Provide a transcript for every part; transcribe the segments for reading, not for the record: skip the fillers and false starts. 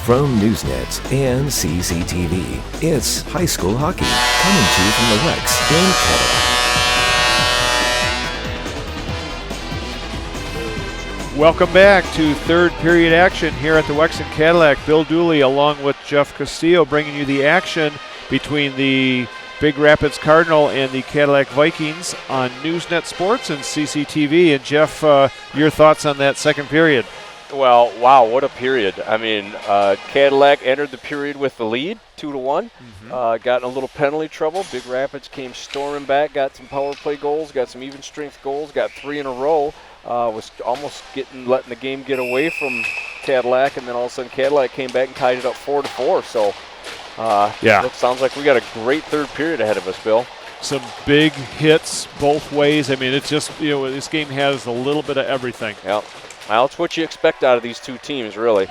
From Newsnet and CCTV, it's high school hockey, coming to you from the Wex in Cadillac. Welcome back to third period action here at the Wex and Cadillac. Bill Dooley along with Jeff Castillo bringing you the action between the Big Rapids Cardinal and the Cadillac Vikings on Newsnet Sports and CCTV. And Jeff, your thoughts on that second period? Well, wow, what a period. I mean, Cadillac entered the period with the lead, 2-1. Got in a little penalty trouble. Big Rapids came storming back, got some power play goals, got some even strength goals, got 3 in a row. Was almost letting the game get away from Cadillac, and then all of a sudden Cadillac came back and tied it up 4-4. So, it sounds like we got a great third period ahead of us, Bill. Some big hits both ways. I mean, it's just, this game has a little bit of everything. Yep. Well, it's what you expect out of these two teams, really.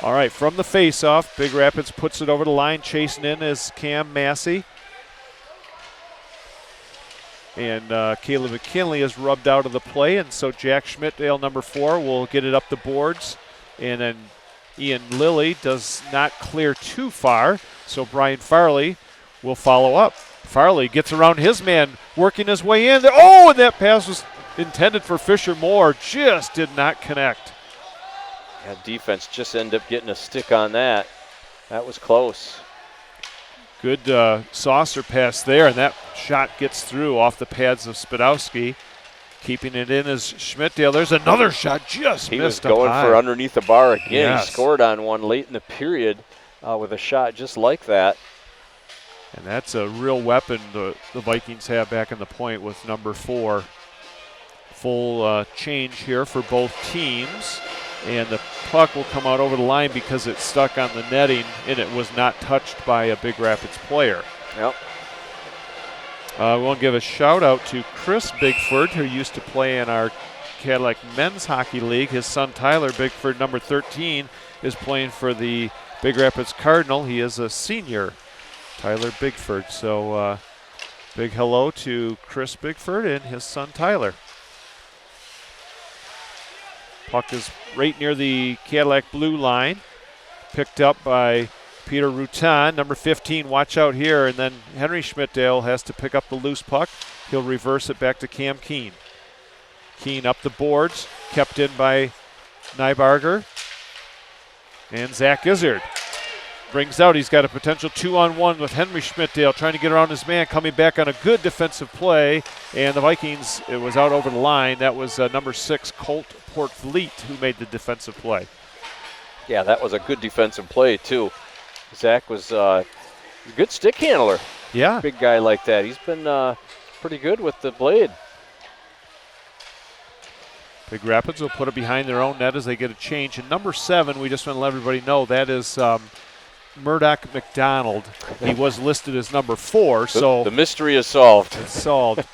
All right, from the face-off, Big Rapids puts it over the line. Chasing in is Cam Massey. And Caleb McKinley is rubbed out of the play, and so Jack Schmidtdale, number 4, will get it up the boards. And then Ian Lilly does not clear too far, so Brian Farley will follow up. Farley gets around his man, working his way in. Oh, and that pass was intended for Fisher Moore, just did not connect. Yeah, defense just ended up getting a stick on that. That was close. Good saucer pass there, and that shot gets through off the pads of Spadowski. Keeping it in is Schmidtdale. There's another shot, just he missed was going up high. for underneath the bar again. Yes. He scored on one late in the period with a shot just like that. And that's a real weapon the Vikings have back in the point with number 4. Full change here for both teams. And the puck will come out over the line because it's stuck on the netting and it was not touched by a Big Rapids player. Yep. We want to give a shout out to Chris Bigford, who used to play in our Cadillac Men's Hockey League. His son Tyler Bigford, number 13, is playing for the Big Rapids Cardinal. He is a senior, Tyler Bigford. So big hello to Chris Bigford and his son Tyler. Puck is right near the Cadillac blue line. Picked up by Peter Rutan, number 15. Watch out here. And then Henry Schmidtdale has to pick up the loose puck. He'll reverse it back to Cam Keene. Keene up the boards. Kept in by Nybarger. And Zach Izzard brings out. He's got a potential 2-on-1 with Henry Schmidtdale trying to get around his man. Coming back on a good defensive play. And the Vikings, it was out over the line. That was number 6, Colt Portvliet, who made the defensive play. Yeah, that was a good defensive play, too. Zach was a good stick handler. Yeah. Big guy like that. He's been pretty good with the blade. Big Rapids will put it behind their own net as they get a change. And number 7, we just want to let everybody know, that is Murdoch McDonald. He was listed as number 4, so the mystery is solved. It's solved.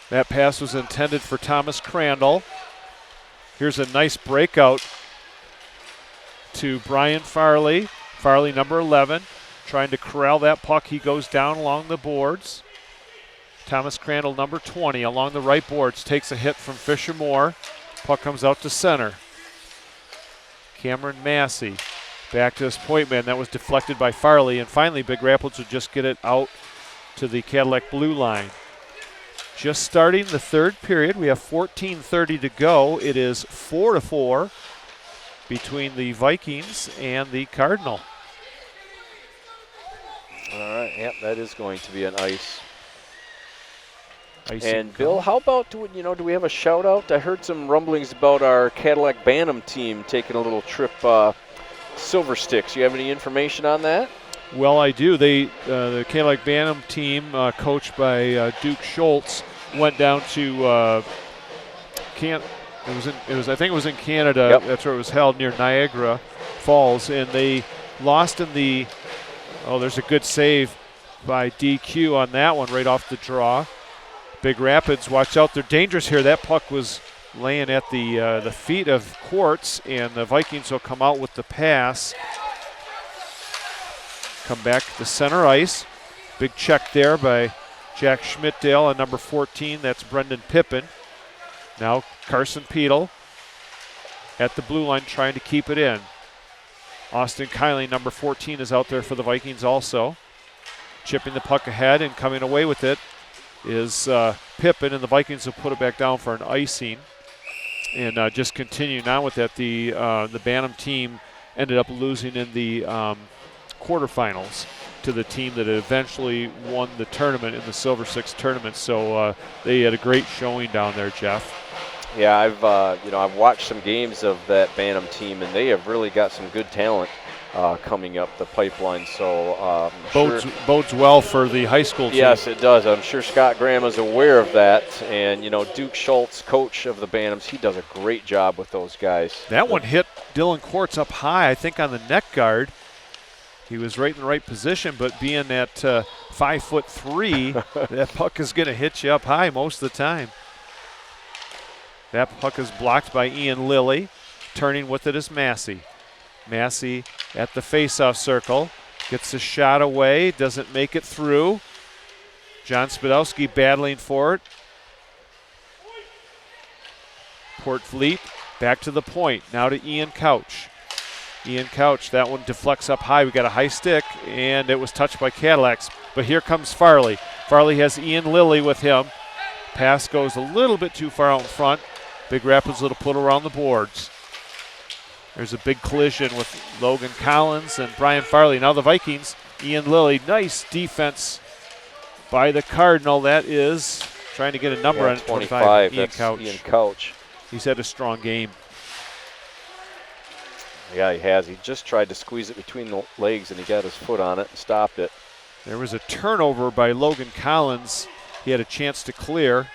That pass was intended for Thomas Crandall. Here's a nice breakout to Brian Farley. Farley, number 11, trying to corral that puck. He goes down along the boards. Thomas Crandall, number 20, along the right boards, takes a hit from Fisher Moore. Puck comes out to center. Cameron Massey back to his point man. That was deflected by Farley. And finally, Big Rapids will just get it out to the Cadillac blue line. Just starting the third period. We have 14:30 to go. It is 4-4 between the Vikings and the Cardinal. All right, yep, that is going to be an ice. And Bill, how about, do we have a shout out? I heard some rumblings about our Cadillac Bantam team taking a little trip Silver Sticks. You have any information on that? Well, I do. The Cadillac Bantam team, coached by Duke Schultz, went down to I think it was in Canada. Yep. That's where it was held, near Niagara Falls, and they lost in the. Oh, there's a good save by DQ on that one, right off the draw. Big Rapids, watch out! They're dangerous here. That puck was laying at the feet of Quartz, and the Vikings will come out with the pass. Come back to center ice. Big check there by Jack Schmidtdale on number 14. That's Brendan Pippin. Now Carson Peedle at the blue line trying to keep it in. Austin Kiley, number 14, is out there for the Vikings also. Chipping the puck ahead and coming away with it is Pippen, and the Vikings will put it back down for an icing. And just continuing on with that, the Bantam team ended up losing in the quarterfinals to the team that eventually won the tournament in the Silver Six tournament. So they had a great showing down there, Jeff. Yeah, I've watched some games of that Bantam team, and they have really got some good talent coming up the pipeline. So bodes well for the high school team. Yes, it does. I'm sure Scott Graham is aware of that. And, Duke Schultz, coach of the Bantams, he does a great job with those guys. That one hit Dylan Quartz up high, I think on the neck guard. He was right in the right position, but being at 5'3", that puck is going to hit you up high most of the time. That puck is blocked by Ian Lilly. Turning with it is Massey. Massey at the faceoff circle. Gets the shot away. Doesn't make it through. John Spadowski battling for it. Port Fleet back to the point. Now to Ian Couch. Ian Couch, that one deflects up high. We got a high stick, and it was touched by Cadillacs. But here comes Farley. Farley has Ian Lilly with him. Pass goes a little bit too far out in front. Big Rapids will put around the boards. There's a big collision with Logan Collins and Brian Farley. Now the Vikings, Ian Lilly, nice defense by the Cardinal. That is trying to get a number on 25. Ian Couch. Ian Couch. He's had a strong game. Yeah, he has. He just tried to squeeze it between the legs, and he got his foot on it and stopped it. There was a turnover by Logan Collins. He had a chance to clear.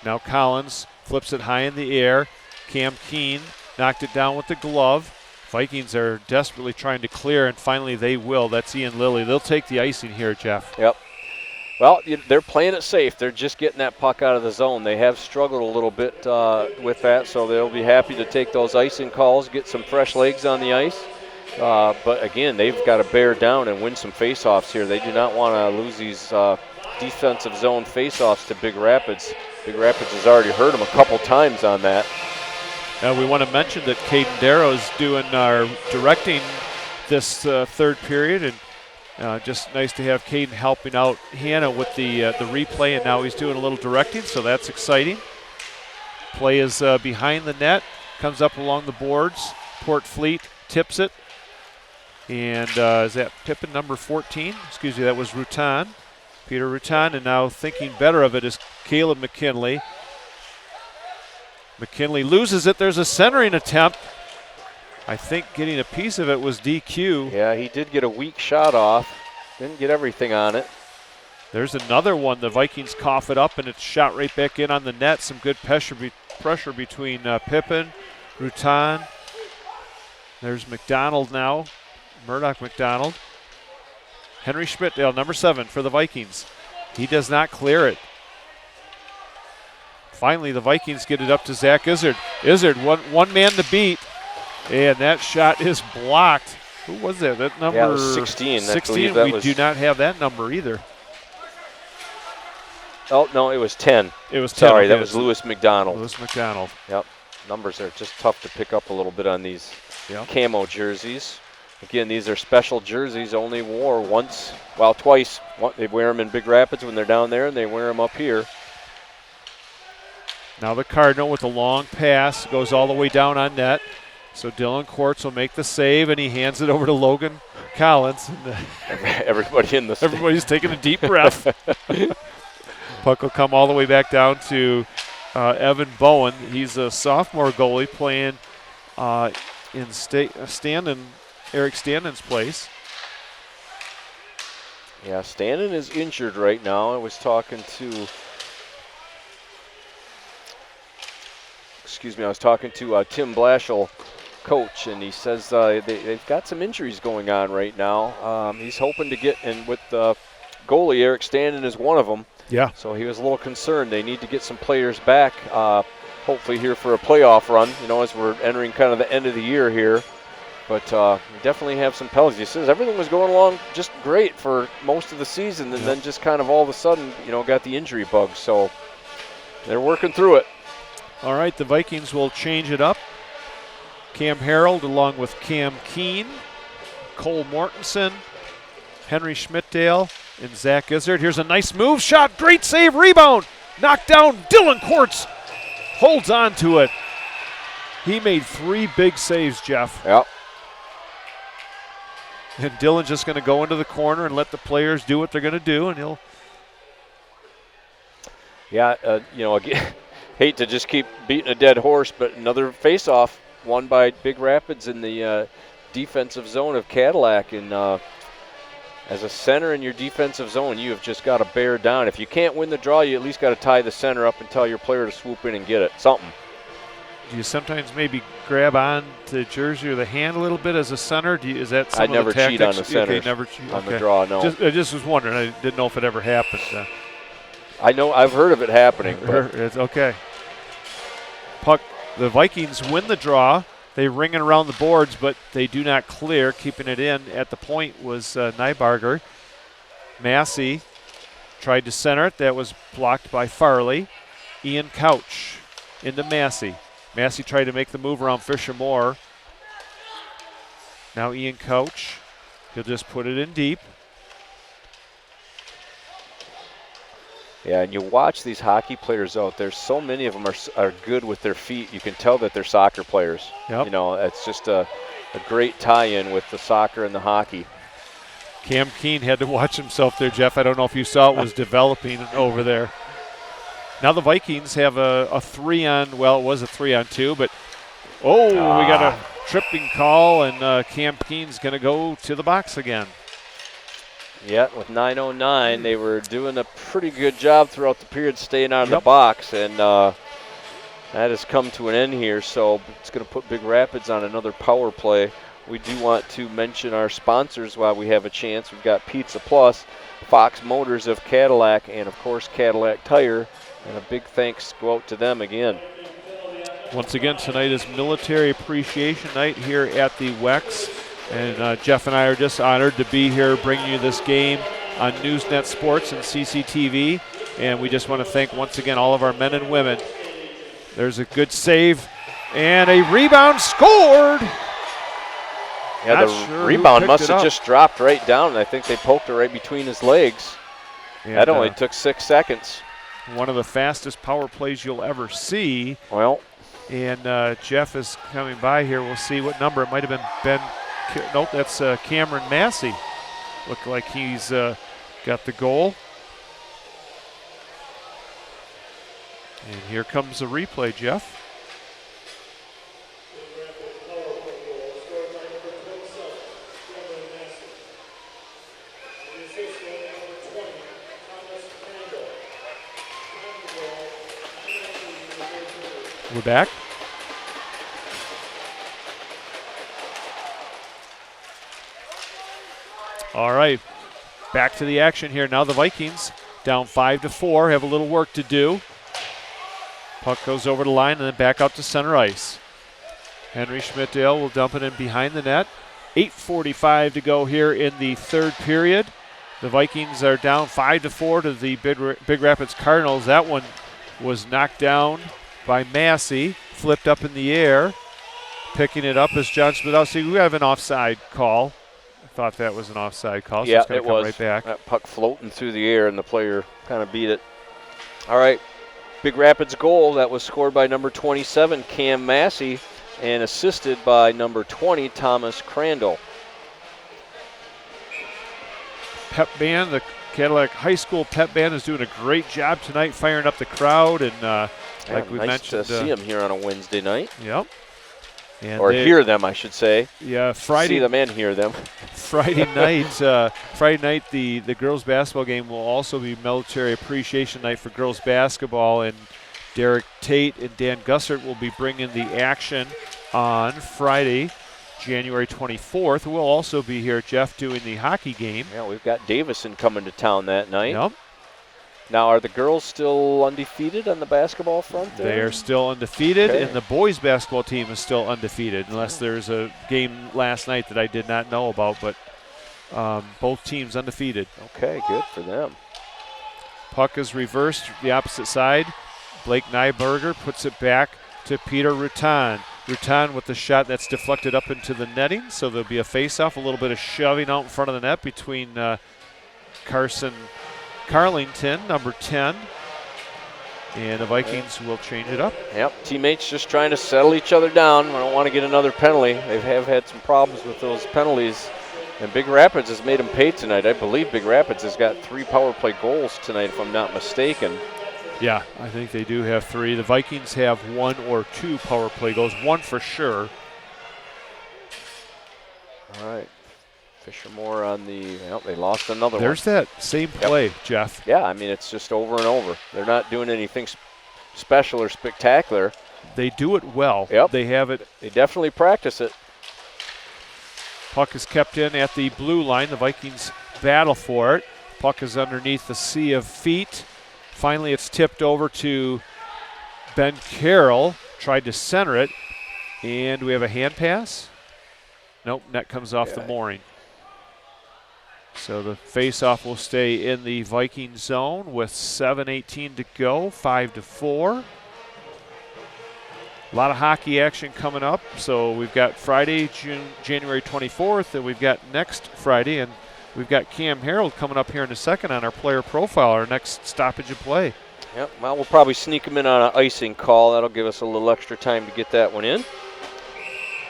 Now Collins flips it high in the air. Cam Keene knocked it down with the glove. Vikings are desperately trying to clear, and finally they will. That's Ian Lilly. They'll take the icing here, Jeff. Yep. Well, they're playing it safe. They're just getting that puck out of the zone. They have struggled a little bit with that, so they'll be happy to take those icing calls, get some fresh legs on the ice. But, again, they've got to bear down and win some faceoffs here. They do not want to lose these defensive zone faceoffs to Big Rapids. Big Rapids has already hurt them a couple times on that. We want to mention that Caden Darrow is directing this third period, and just nice to have Caden helping out Hannah with the replay, and now he's doing a little directing, so that's exciting. Play is behind the net, comes up along the boards. Port Fleet tips it, and is that Pippen, number 14? Excuse me, that was Rutan. Peter Rutan, and now thinking better of it is Caleb McKinley. McKinley loses it. There's a centering attempt. I think getting a piece of it was DQ. Yeah, he did get a weak shot off. Didn't get everything on it. There's another one. The Vikings cough it up, and it's shot right back in on the net. Some good pressure between Pippen, Rutan. There's McDonald now, Murdoch McDonald. Henry Schmidtdale, number 7 for the Vikings. He does not clear it. Finally, the Vikings get it up to Zach Izzard. Izzard, one man to beat, and that shot is blocked. Who was that? That number? Yeah, it was 16. 16. We do not have that number either. Oh, no, it was 10. It was 10. Sorry, okay, that was Lewis McDonald. Lewis McDonald. Yep. Numbers are just tough to pick up a little bit on these camo jerseys. Again, these are special jerseys, only wore once, well, twice. They wear them in Big Rapids when they're down there, and they wear them up here. Now the Cardinal with a long pass goes all the way down on net. So Dylan Quartz will make the save, and he hands it over to Logan Collins. Everybody's taking a deep breath. Puck will come all the way back down to Evan Bowen. He's a sophomore goalie playing in Eric Standon's place. Yeah, Standon is injured right now. I was talking to Tim Blashill, coach, and he says they've got some injuries going on right now. He's hoping to get in with goalie Eric Standon is one of them. Yeah. So he was a little concerned. They need to get some players back, hopefully here for a playoff run, as we're entering kind of the end of the year here. But we definitely have some penalties. He says everything was going along just great for most of the season, and then just kind of all of a sudden, got the injury bug. So they're working through it. All right, the Vikings will change it up. Cam Harold along with Cam Keene, Cole Mortensen, Henry Schmidtdale, and Zach Izzard. Here's a nice move, shot, great save, rebound. Knocked down, Dylan Quartz holds on to it. He made 3 big saves, Jeff. Yep. And Dylan's just going to go into the corner and let the players do what they're going to do, and he'll. Yeah, again, hate to just keep beating a dead horse, but another face-off won by Big Rapids in the defensive zone of Cadillac. And as a center in your defensive zone, you have just got to bear down. If you can't win the draw, you at least got to tie the center up and tell your player to swoop in and get it. Something. Do you sometimes maybe grab on to the jersey or the hand a little bit as a center? Is that some I of never the tactics? cheat on the center. Okay, never cheat on the draw, no. I just was wondering. I didn't know if it ever happened. I know. I've heard of it happening. But it's okay. Puck. The Vikings win the draw. They ring it around the boards, but they do not clear. Keeping it in at the point was Nybarger. Massey tried to center it. That was blocked by Farley. Ian Couch into Massey. Massey tried to make the move around Fisher Moore. Now Ian Couch. He'll just put it in deep. Yeah, and you watch these hockey players out there. So many of them are good with their feet. You can tell that they're soccer players. Yep. It's just a great tie-in with the soccer and the hockey. Cam Keene had to watch himself there, Jeff. I don't know if you saw it was developing over there. Now the Vikings have a 3-on, well, it was a 3-on-2, but we got a tripping call, and Cam Keene's going to go to the box again. Yeah, with 9:09, they were doing a pretty good job throughout the period staying out of the box, and that has come to an end here, so it's going to put Big Rapids on another power play. We do want to mention our sponsors while we have a chance. We've got Pizza Plus, Fox Motors of Cadillac, and, of course, Cadillac Tire, and a big thanks go out to them again. Once again, tonight is Military Appreciation Night here at the WEX. And Jeff and I are just honored to be here bringing you this game on Newsnet Sports and CCTV. And we just want to thank once again all of our men and women. There's a good save and a rebound scored. Yeah, the rebound must have just dropped right down, and I think they poked it right between his legs. And that only took 6 seconds. One of the fastest power plays you'll ever see. Well. And Jeff is coming by here. We'll see what number. It might have been Ben. Nope, that's Cameron Massey. Look like he's got the goal. And here comes a replay, Jeff. We're back. All right, back to the action here. Now the Vikings down 5-4, have a little work to do. Puck goes over the line and then back out to center ice. Henry Schmidtdale will dump it in behind the net. 8:45 to go here in the third period. The Vikings are down 5-4 to the Big Rapids Cardinals. That one was knocked down by Massey, flipped up in the air. Picking it up is John Spadowski. We have an offside call. I thought that was an offside call, so yeah, it's going to come right back. That puck floating through the air, and the player kind of beat it. All right, Big Rapids goal. That was scored by number 27, Cam Massey, and assisted by number 20, Thomas Crandall. Pep band, the Cadillac High School pep band is doing a great job tonight, firing up the crowd, and like we nice mentioned, to see them here on a Wednesday night. Yep. And or hear them, I should say. Yeah, Friday. See them and hear them. Friday night, the girls basketball game will also be Military Appreciation Night for girls basketball, and Derek Tate and Dan Gussert will be bringing the action on Friday, January 24th. We'll also be here, Jeff, doing the hockey game. Yeah, we've got Davison coming to town that night. Yep. Now, are the girls still undefeated on the basketball front there? They are still undefeated, okay. And the boys basketball team is still undefeated, unless there's a game last night that I did not know about, but both teams undefeated. Okay, good for them. Puck is reversed the opposite side. Blake Nyberger puts it back to Peter Rutan. Rutan with the shot that's deflected up into the netting, so there'll be a face-off, a little bit of shoving out in front of the net between Carson Carlington, number 10, and the Vikings will change it up. Yep, teammates just trying to settle each other down. I don't want to get another penalty. They have had some problems with those penalties, and Big Rapids has made them pay tonight. I believe Big Rapids has got 3 power play goals tonight, if I'm not mistaken. Yeah, I think they do have 3. The Vikings have 1 or 2 power play goals, 1 for sure. All right. Fisher-Moore on the, well, they lost another one. There's that same play, Jeff. Yeah, I mean, it's just over and over. They're not doing anything special or spectacular. They do it well. Yep. They have it. They definitely practice it. Puck is kept in at the blue line. The Vikings battle for it. Puck is underneath the sea of feet. Finally, it's tipped over to Ben Carroll. Tried to center it. And we have a hand pass. Nope, net comes off the mooring. So the faceoff will stay in the Viking zone with 7:18 to go, 5-4. A lot of hockey action coming up. So we've got Friday, January 24th, and we've got next Friday, and we've got Cam Harold coming up here in a second on our player profile, our next stoppage of play. Yep, well, we'll probably sneak him in on an icing call. That'll give us a little extra time to get that one in.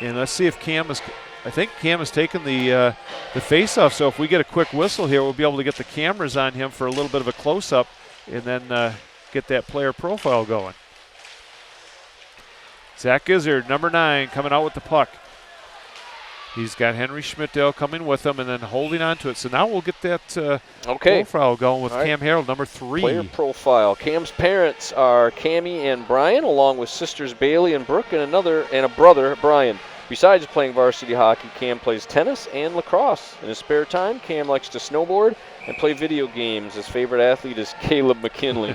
And let's see if Cam is. I think Cam has taken the face-off, so if we get a quick whistle here, we'll be able to get the cameras on him for a little bit of a close-up and then get that player profile going. Zach Gizzard, number 9, coming out with the puck. He's got Henry Schmidtdale coming with him and then holding on to it. So now we'll get that profile going with Cam Harold, number 3. Player profile. Cam's parents are Cammie and Brian, along with sisters Bailey and Brooke and a brother, Brian. Besides playing varsity hockey, Cam plays tennis and lacrosse. In his spare time, Cam likes to snowboard and play video games. His favorite athlete is Caleb McKinley.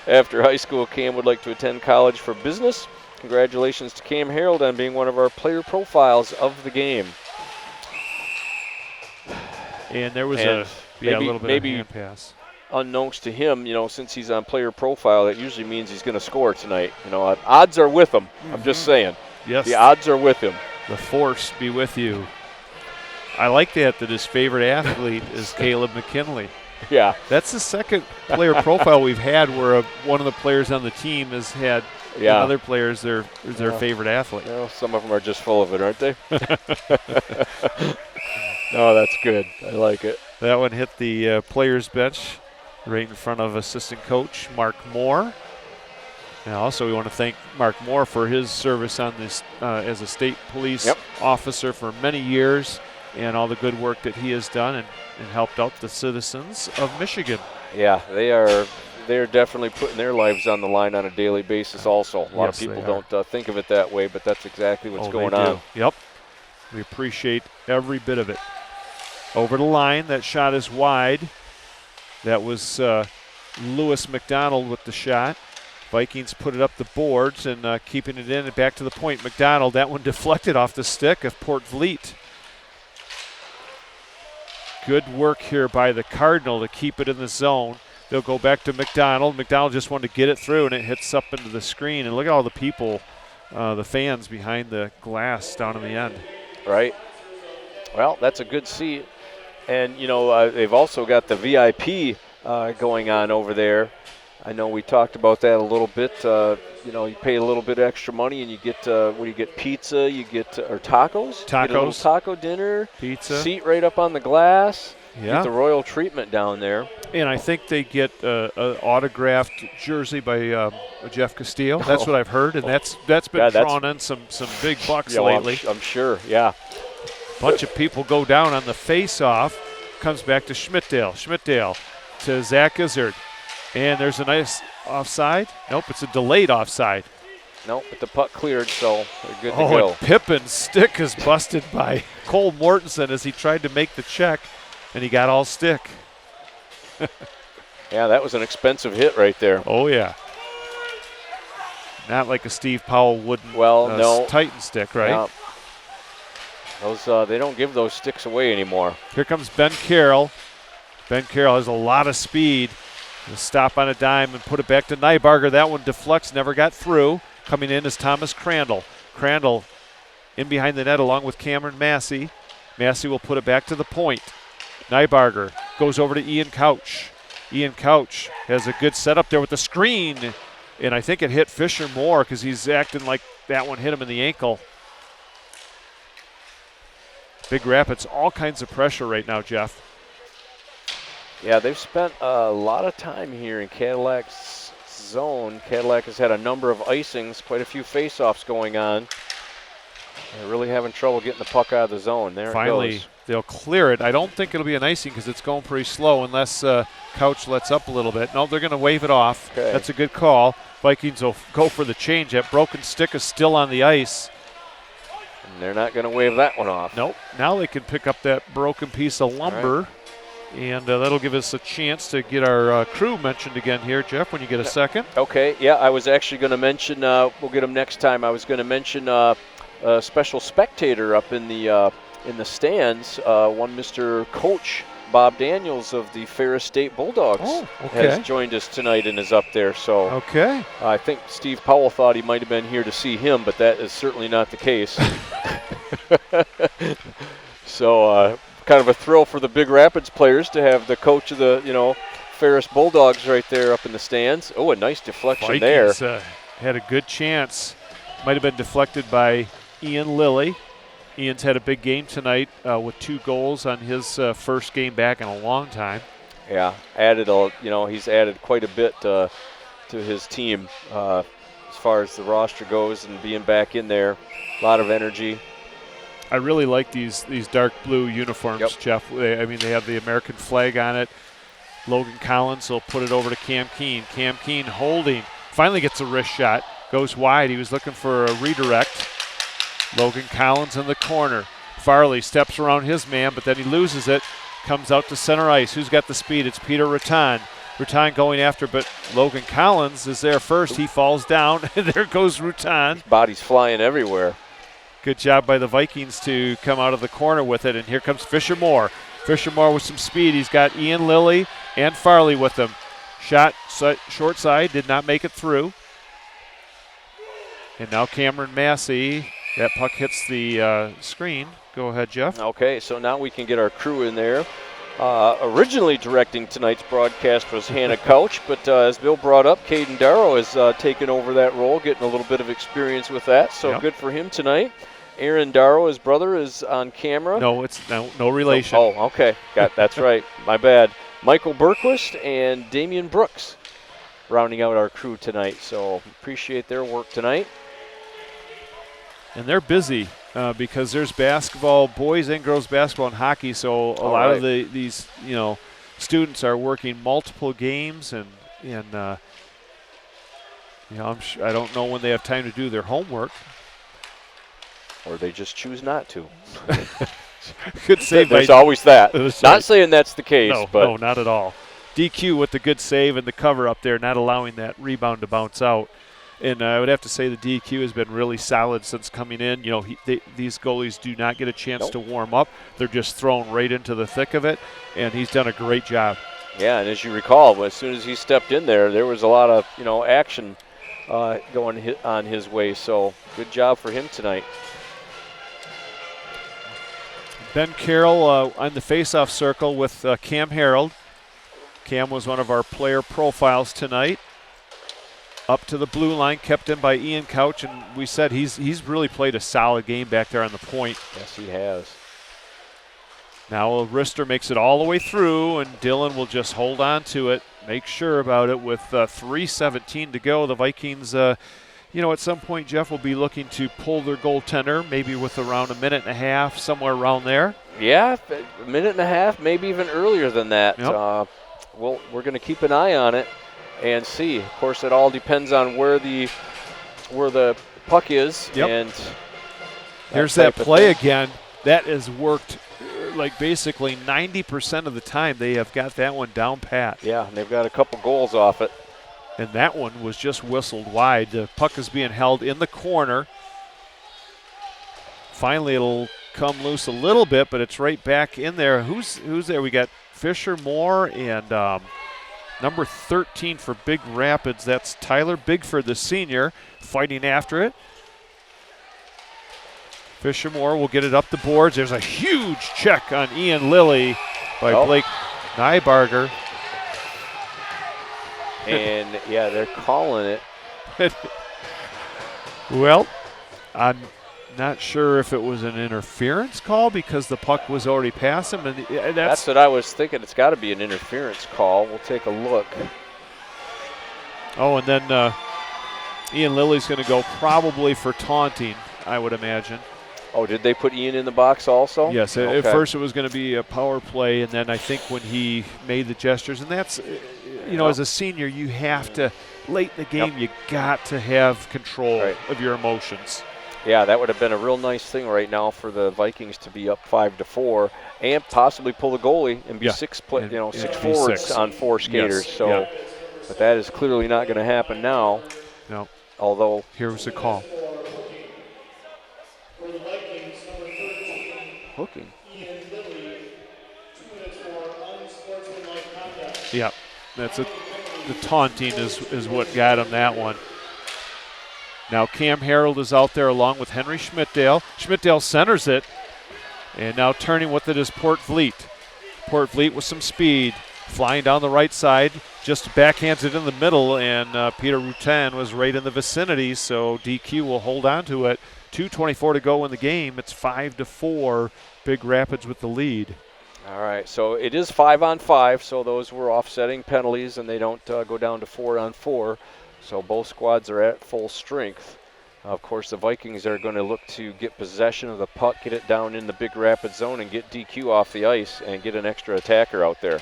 After high school, Cam would like to attend college for business. Congratulations to Cam Harold on being one of our player profiles of the game. And there was a little bit of a hand pass. Unknowns to him, since he's on player profile, that usually means he's going to score tonight. Odds are with him. I'm just saying. Yes. The odds are with him. The force be with you. I like that his favorite athlete is Caleb McKinley. Yeah. That's the second player profile we've had where one of the players on the team has had other players their favorite athlete. Some of them are just full of it, aren't they? No, that's good. I like it. That one hit the players' bench right in front of assistant coach Mark Moore. And also we want to thank Mark Moore for his service on this as a state police officer for many years and all the good work that he has done and helped out the citizens of Michigan. Yeah, they're definitely putting their lives on the line on a daily basis also. A lot of people don't think of it that way, but that's exactly what's going on. Yep. We appreciate every bit of it. Over the line, that shot is wide. That was Lewis McDonald with the shot. Vikings put it up the boards and keeping it in and back to the point. McDonald, that one deflected off the stick of Port Vliet. Good work here by the Cardinal to keep it in the zone. They'll go back to McDonald. McDonald just wanted to get it through, and it hits up into the screen. And look at all the people, the fans behind the glass down in the end. Right. Well, that's a good seat. And, they've also got the VIP going on over there. I know we talked about that a little bit. You pay a little bit extra money and you get, pizza, you get, or tacos. You get a little taco dinner. Pizza. Seat right up on the glass. Yeah. Get the royal treatment down there. And I think they get an autographed jersey by Jeff Castillo. That's what I've heard, and that's been drawing in some big bucks lately. I'm sure, yeah. Bunch of people go down on the face-off. Comes back to Schmidtdale. Schmidtdale to Zach Gizzard. And there's a nice offside. Nope, it's a delayed offside. Nope, but the puck cleared, so they're good to go. And Pippin's stick is busted by Cole Mortensen as he tried to make the check, and he got all stick. Yeah, that was an expensive hit right there. Oh, yeah. Not like a Steve Powell wooden Titan stick, right? Yeah. Those they don't give those sticks away anymore. Here comes Ben Carroll. Ben Carroll has a lot of speed. He'll stop on a dime and put it back to Nybarger. That one deflects, never got through. Coming in is Thomas Crandall. Crandall in behind the net along with Cameron Massey. Massey will put it back to the point. Nybarger goes over to Ian Couch. Ian Couch has a good setup there with the screen, and I think it hit Fisher more because he's acting like that one hit him in the ankle. Big Rapids, all kinds of pressure right now, Jeff. Yeah, they've spent a lot of time here in Cadillac's zone. Cadillac has had a number of icings, quite a few face-offs going on. They're really having trouble getting the puck out of the zone. There Finally, it goes. they'll clear it. I don't think it'll be an icing because it's going pretty slow unless Couch lets up a little bit. No, they're going to wave it off. Okay. That's a good call. Vikings will go for the change. That broken stick is still on the ice. And they're not going to wave that one off. Nope. Now they can pick up that broken piece of lumber. And that'll give us a chance to get our crew mentioned again here, Jeff, when you get a second. Okay, yeah, I was actually going to mention, we'll get them next time. I was going to mention a special spectator up in the stands, one Mr. Coach Bob Daniels of the Ferris State Bulldogs has joined us tonight and is up there. So I think Steve Powell thought he might have been here to see him, but that is certainly not the case. So kind of a thrill for the Big Rapids players to have the coach of the, Ferris Bulldogs right there up in the stands. Oh, a nice deflection Vikings, there. Had a good chance. Might have been deflected by Ian Lilly. Ian's had a big game tonight with 2 goals on his first game back in a long time. Yeah, he's added quite a bit to his team as far as the roster goes and being back in there. A lot of energy. I really like these dark blue uniforms, Jeff. They have the American flag on it. Logan Collins will put it over to Cam Keene. Cam Keene holding. Finally gets a wrist shot. Goes wide. He was looking for a redirect. Logan Collins in the corner. Farley steps around his man, but then he loses it. Comes out to center ice. Who's got the speed? It's Peter Rattan. Rattan going after, but Logan Collins is there first. He falls down, and there goes Rattan. Body's flying everywhere. Good job by the Vikings to come out of the corner with it, and here comes Fisher Moore. Fisher Moore with some speed. He's got Ian Lilly and Farley with him. Shot short side, did not make it through. And now Cameron Massey. That puck hits the screen. Go ahead, Jeff. Okay, so now we can get our crew in there. Originally directing tonight's broadcast was Hannah Couch, but as Bill brought up, Caden Darrow has taken over that role, getting a little bit of experience with that, so good for him tonight. Aaron Darrow, his brother, is on camera. No, it's no relation. Oh, okay. That's right. My bad. Michael Berquist and Damian Brooks rounding out our crew tonight, so appreciate their work tonight. And they're busy because there's basketball, boys and girls basketball and hockey. So a lot of these students are working multiple games, and I don't know when they have time to do their homework, or they just choose not to. Good save. There's always that. Not saying that's the case, no, not at all. DQ with the good save and the cover up there, not allowing that rebound to bounce out. And I would have to say the DQ has been really solid since coming in. These goalies do not get a chance to warm up. They're just thrown right into the thick of it, and he's done a great job. Yeah, and as you recall, as soon as he stepped in there was a lot of action going on his way. So good job for him tonight. Ben Carroll on the faceoff circle with Cam Harold. Cam was one of our player profiles tonight. Up to the blue line, kept in by Ian Couch, and we said he's really played a solid game back there on the point. Yes, he has. Now Rister makes it all the way through, and Dillon will just hold on to it, make sure about it with 3:17 to go. The Vikings, at some point, Jeff, will be looking to pull their goaltender, maybe with around a minute and a half, somewhere around there. Yeah, a minute and a half, maybe even earlier than that. Yep. We're going to keep an eye on it and see. Of course, it all depends on where the puck is. Yep. And here's that play again. That has worked like basically 90% of the time. They have got that one down pat. Yeah, and they've got a couple goals off it. And that one was just whistled wide. The puck is being held in the corner. Finally, it'll come loose a little bit, but it's right back in there. Who's there? We got Fisher, Moore, and Number 13 for Big Rapids, that's Tyler Bigford, the senior, fighting after it. Fisher-Moore will get it up the boards. There's a huge check on Ian Lilly by Blake Nybarger. And, yeah, they're calling it. Well, I'm not sure if it was an interference call because the puck was already past him. And that's what I was thinking. It's got to be an interference call. We'll take a look. Oh, and then Ian Lilly's going to go probably for taunting, I would imagine. Oh, did they put Ian in the box also? Yes. Okay. At first it was going to be a power play, and then I think when he made the gestures, and that's, as a senior, you have to, late in the game, you got to have control of your emotions. Yeah, that would have been a real nice thing right now for the Vikings to be up 5-4 and possibly pull the goalie and be six forwards on 4 skaters. Yes. So, but that is clearly not going to happen now. No. Although here was the call. Hooking. Yeah, that's the taunting is what got him that one. Now Cam Harold is out there along with Henry Schmidtdale. Schmidtdale centers it, and now turning with it is Port Vliet. Port Vliet with some speed, flying down the right side, just backhands it in the middle, and Peter Rutan was right in the vicinity, so DQ will hold on to it. 2:24 to go in the game. It's 5-4. Big Rapids with the lead. All right, so it is 5-on-5, so those were offsetting penalties, and they don't go down to 4-on-4. So both squads are at full strength. Of course, the Vikings are going to look to get possession of the puck, get it down in the Big Rapids zone, and get DQ off the ice and get an extra attacker out there.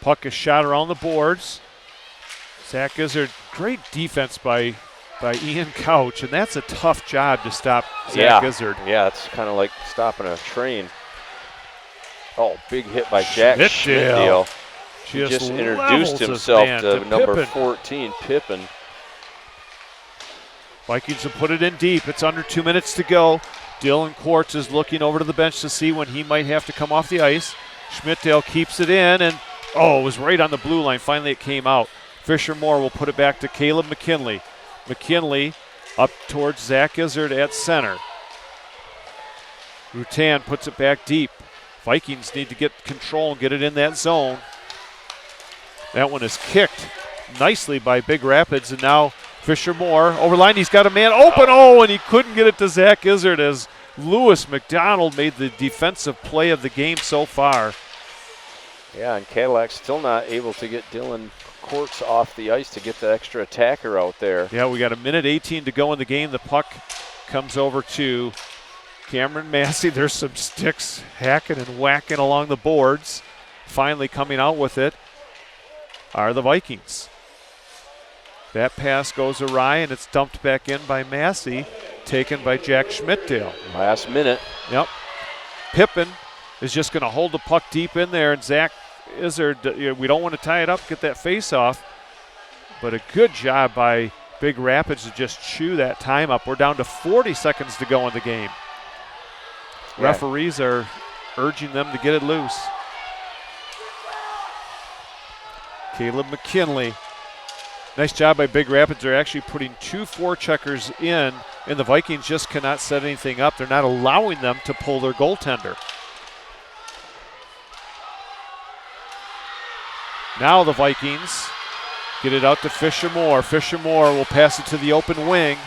Puck is shot around the boards. Zach Gizzard, great defense by Ian Couch, and that's a tough job to stop Zach Gizzard. Yeah, it's kind of like stopping a train. Oh, big hit by Jack Schmidtdale. He just introduced himself to number 14, Pippin. Vikings have put it in deep. It's under 2 minutes to go. Dylan Quartz is looking over to the bench to see when he might have to come off the ice. Schmidtdale keeps it in, and it was right on the blue line. Finally it came out. Fisher-Moore will put it back to Caleb McKinley. McKinley up towards Zach Gizzard at center. Rutan puts it back deep. Vikings need to get control and get it in that zone. That one is kicked nicely by Big Rapids, and now Fisher-Moore over line. He's got a man open. And he couldn't get it to Zach Gizzard as Lewis McDonald made the defensive play of the game so far. Yeah, and Cadillac still not able to get Dylan Quartz off the ice to get the extra attacker out there. Yeah, we got 1:18 to go in the game. The puck comes over to Cameron Massey. There's some sticks hacking and whacking along the boards. Finally coming out with it are the Vikings. That pass goes awry, and it's dumped back in by Massey, taken by Jack Schmidtdale. Last minute. Yep. Pippin is just going to hold the puck deep in there, and Zach Gizzard, we don't want to tie it up, get that face off, but a good job by Big Rapids to just chew that time up. We're down to 40 seconds to go in the game. Yeah. Referees are urging them to get it loose. Caleb McKinley. Nice job by Big Rapids. They're actually putting 2 forecheckers in, and the Vikings just cannot set anything up. They're not allowing them to pull their goaltender. Now the Vikings get it out to Fisher-Moore. Fisher-Moore will pass it to the open wing.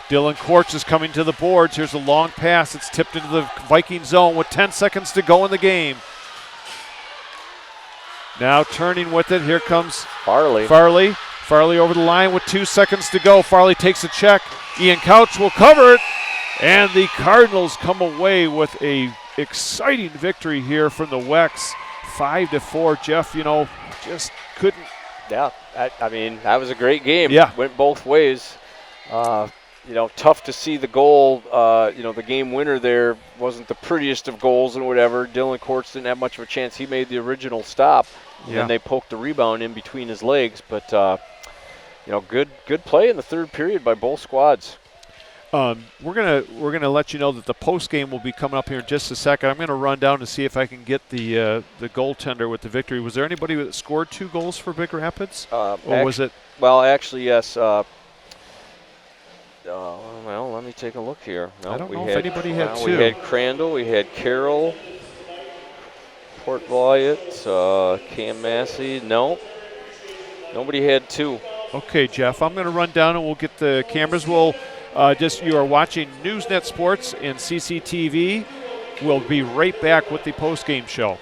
Dylan Quartz is coming to the boards. Here's a long pass. It's tipped into the Viking zone with 10 seconds to go in the game. Now turning with it, here comes Farley. Farley over the line with 2 seconds to go. Farley takes a check. Ian Couch will cover it. And the Cardinals come away with a exciting victory here from the Wecs. 5-4. Jeff, just couldn't. Yeah, I mean, that was a great game. Yeah. Went both ways. Tough to see the goal. The game winner there wasn't the prettiest of goals and whatever. Dylan Quartz didn't have much of a chance. He made the original stop, and then they poked the rebound in between his legs. But, good play in the third period by both squads. We're gonna let you know that the post game will be coming up here in just a second. I'm gonna run down to see if I can get the goaltender with the victory. Was there anybody that scored 2 goals for Big Rapids, or was it? Well, actually, yes. Well, let me take a look here. No, I don't know if anybody had 2. We had Crandall, we had Carroll, Port Valiant, Cam Massey. No, nobody had 2. Okay, Jeff, I'm going to run down and we'll get the cameras. You are watching Newsnet Sports and CCTV. We'll be right back with the post-game show.